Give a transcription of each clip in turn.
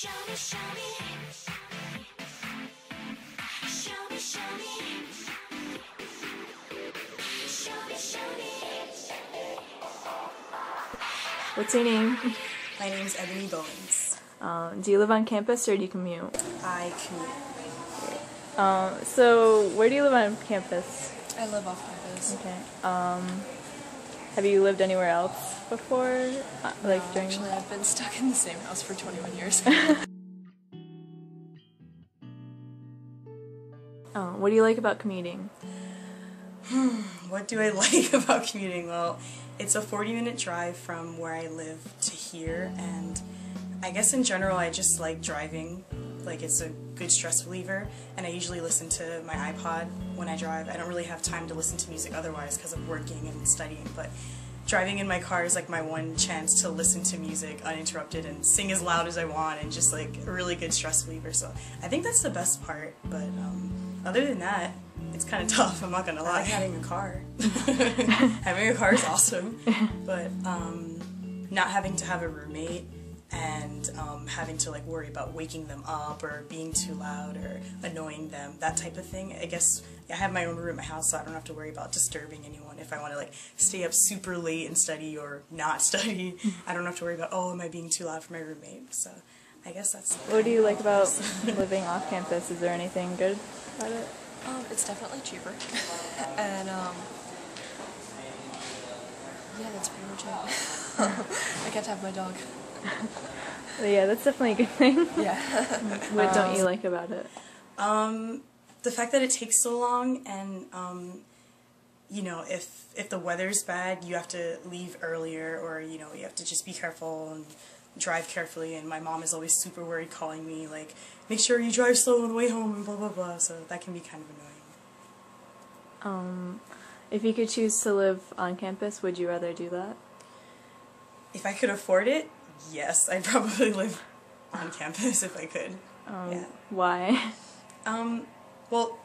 Show me, show me. Show me, show me. Show me, show me. What's your name? My name is Ebony Bowens. Do you live on campus or do you commute? I commute. So where do you live on campus? I live off campus. Okay. Have you lived anywhere else before? No, actually, I've been stuck in the same house for 21 years. What do you like about commuting? What do I like about commuting? Well, it's a 40-minute drive from where I live to here, and I guess in general I just like driving. Like, it's a good stress reliever, and I usually listen to my iPod when I drive. I don't really have time to listen to music otherwise because I'm working and studying, but driving in my car is like my one chance to listen to music uninterrupted and sing as loud as I want, and just like a really good stress reliever. So I think that's the best part, but other than that, it's kind of tough, I'm not gonna lie. I like having a car. Having a car is awesome, but not having to have a roommate and having to like worry about waking them up or being too loud or annoying them, that type of thing. I guess I have my own room at my house, so I don't have to worry about disturbing anyone. If I want to like stay up super late and study or not study, I don't have to worry about, oh, am I being too loud for my roommate? So I guess that's... What do you like about living off campus? Is there anything good about it? It's definitely cheaper. And, yeah, that's pretty much it. I get to have my dog. Yeah, that's definitely a good thing. Yeah. What don't you like about it? The fact that it takes so long, and you know, if the weather's bad, you have to leave earlier, or you know, you have to just be careful and drive carefully. And my mom is always super worried, calling me like, make sure you drive slow on the way home and blah blah blah. So that can be kind of annoying. If you could choose to live on campus, would you rather do that? If I could afford it, yes, I'd probably live on campus if I could. Yeah. Why? Well,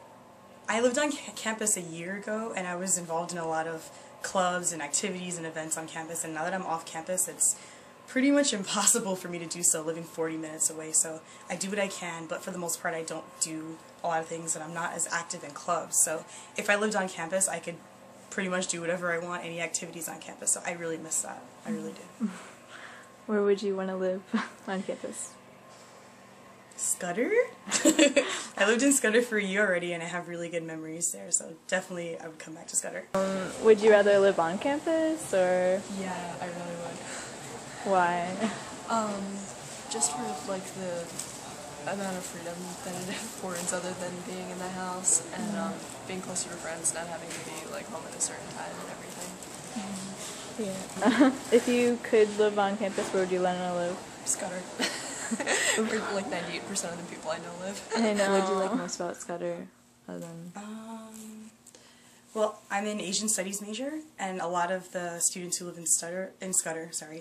I lived on campus a year ago, and I was involved in a lot of clubs and activities and events on campus, and now that I'm off campus, it's pretty much impossible for me to do so living 40 minutes away. So I do what I can, but for the most part I don't do a lot of things, and I'm not as active in clubs. So if I lived on campus, I could pretty much do whatever I want, any activities on campus, so I really miss that. I really do. Where would you want to live on campus? Scudder? I lived in Scudder for a year already, and I have really good memories there, so definitely I would come back to Scudder. Would you rather live on campus, or? Yeah, I really would. Why? Just for, like, the amount of freedom that it affords other than being in the house, and being close to your friends, not having to be, like, home at a certain time and everything. Yeah. If you could live on campus, where would you want to live? Scudder. Where, like, 98% of the people I know live. And what do you like most about Scudder, other than... Well, I'm an Asian Studies major, and a lot of the students who live in Scudder,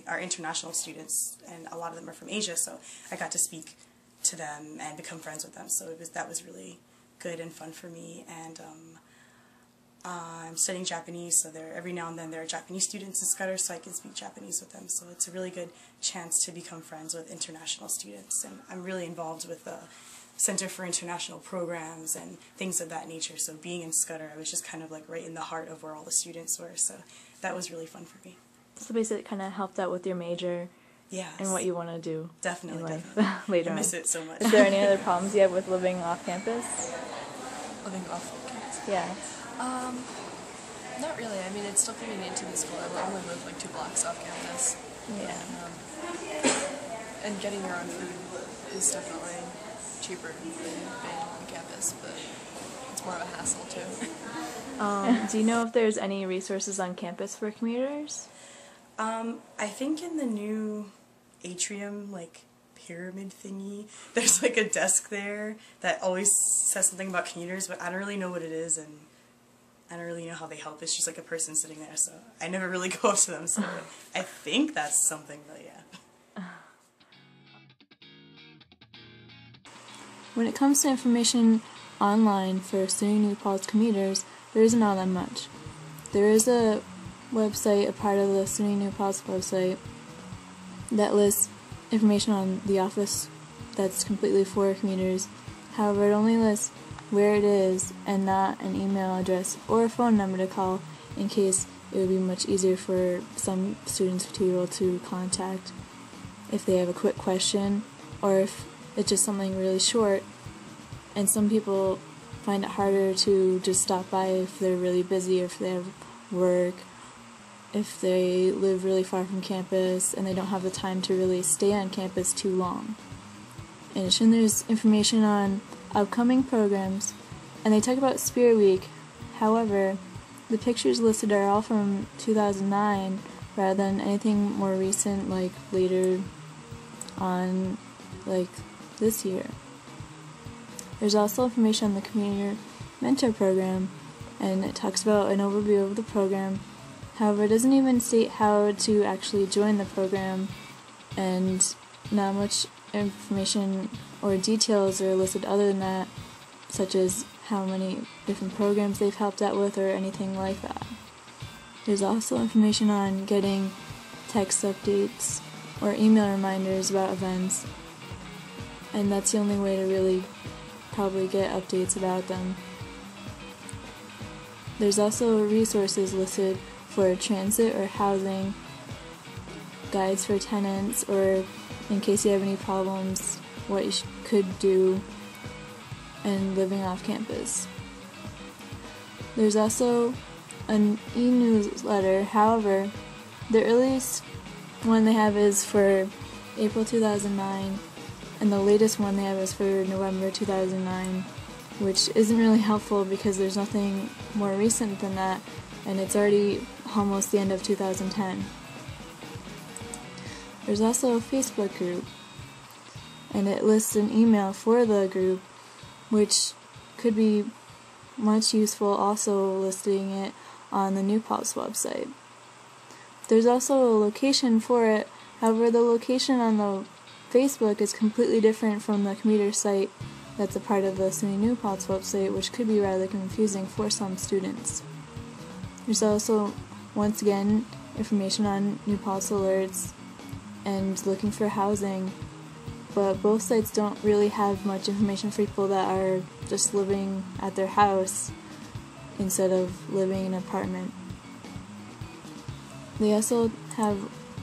are international students, and a lot of them are from Asia, so I got to speak to them and become friends with them, so that was really good and fun for me. And I'm studying Japanese, so every now and then there are Japanese students in Scudder, so I can speak Japanese with them, so it's a really good chance to become friends with international students. And I'm really involved with the Center for International Programs and things of that nature, so being in Scudder, I was just kind of like right in the heart of where all the students were, so that was really fun for me. So basically it kind of helped out with your major. Yes. And what you want to do definitely, in life definitely. later I on. miss it so much. Is there any other problems you have with living off campus? Living off campus? Yeah. Not really. I mean, it's still convenient to the school. I only live like 2 blocks off campus. Yeah. And getting your own food is definitely cheaper than being on campus, but it's more of a hassle too. Do you know if there's any resources on campus for commuters? I think in the new atrium, like, pyramid thingy, there's like a desk there that always says something about commuters, but I don't really know what it is, and I don't really know how they help. It's just like a person sitting there, so I never really go up to them, so I think that's something, but yeah. When it comes to information online for SUNY New Paltz commuters, there isn't all that much. There is a website, a part of the SUNY New Paltz website, that lists information on the office that's completely for commuters. However, it only lists where it is and not an email address or a phone number to call, in case it would be much easier for some students to be able to contact if they have a quick question or if it's just something really short. And some people find it harder to just stop by if they're really busy or if they have work, if they live really far from campus and they don't have the time to really stay on campus too long. In addition, there's information on upcoming programs, and they talk about Spirit Week. However, the pictures listed are all from 2009 rather than anything more recent, like later on, like this year. There's also information on the Community Mentor Program, and it talks about an overview of the program. However, it doesn't even state how to actually join the program, and not much information or details are listed other than that, such as how many different programs they've helped out with or anything like that. There's also information on getting text updates or email reminders about events, and that's the only way to really probably get updates about them. There's also resources listed for transit or housing, guides for tenants, or in case you have any problems, what you could do, and living off campus. There's also an e-newsletter. However, the earliest one they have is for April 2009, and the latest one they have is for November 2009, which isn't really helpful because there's nothing more recent than that, and it's already almost the end of 2010. There's also a Facebook group, and it lists an email for the group, which could be much useful, also listing it on the New Paltz website. There's also a location for it. However, the location on the Facebook is completely different from the commuter site that's a part of the SUNY New Paltz website, which could be rather confusing for some students. There's also, once again, information on New Paltz alerts and looking for housing, but both sites don't really have much information for people that are just living at their house instead of living in an apartment. They also have,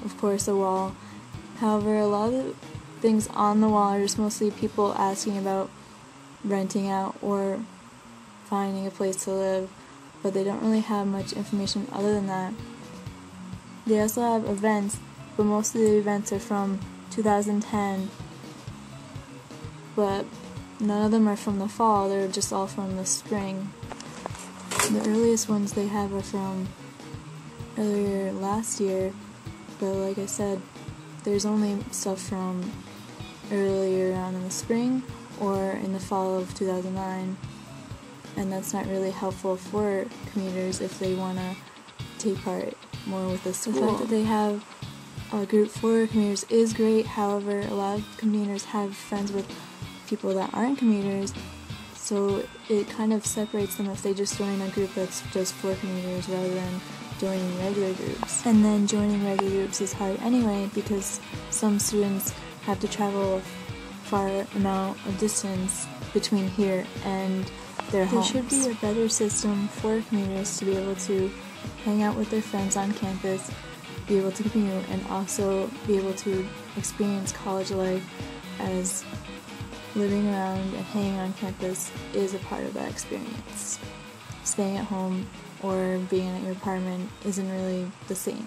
of course, a wall. However, a lot of the things on the wall are just mostly people asking about renting out or finding a place to live, but they don't really have much information other than that. They also have events, but most of the events are from 2010, but none of them are from the fall, they're just all from the spring. The earliest ones they have are from earlier last year, but like I said, there's only stuff from earlier on in the spring or in the fall of 2009, and that's not really helpful for commuters if they want to take part more with the school. The fact that they have a group for commuters is great. However, a lot of commuters have friends with people that aren't commuters, so it kind of separates them if they just join a group that's just for commuters rather than joining regular groups. And then joining regular groups is hard anyway because some students have to travel a far amount of distance between here and their homes. There should be a better system for commuters to be able to hang out with their friends on campus, be able to commute, and also be able to experience college life, as living around and hanging on campus is a part of that experience. Staying at home or being at your apartment isn't really the same.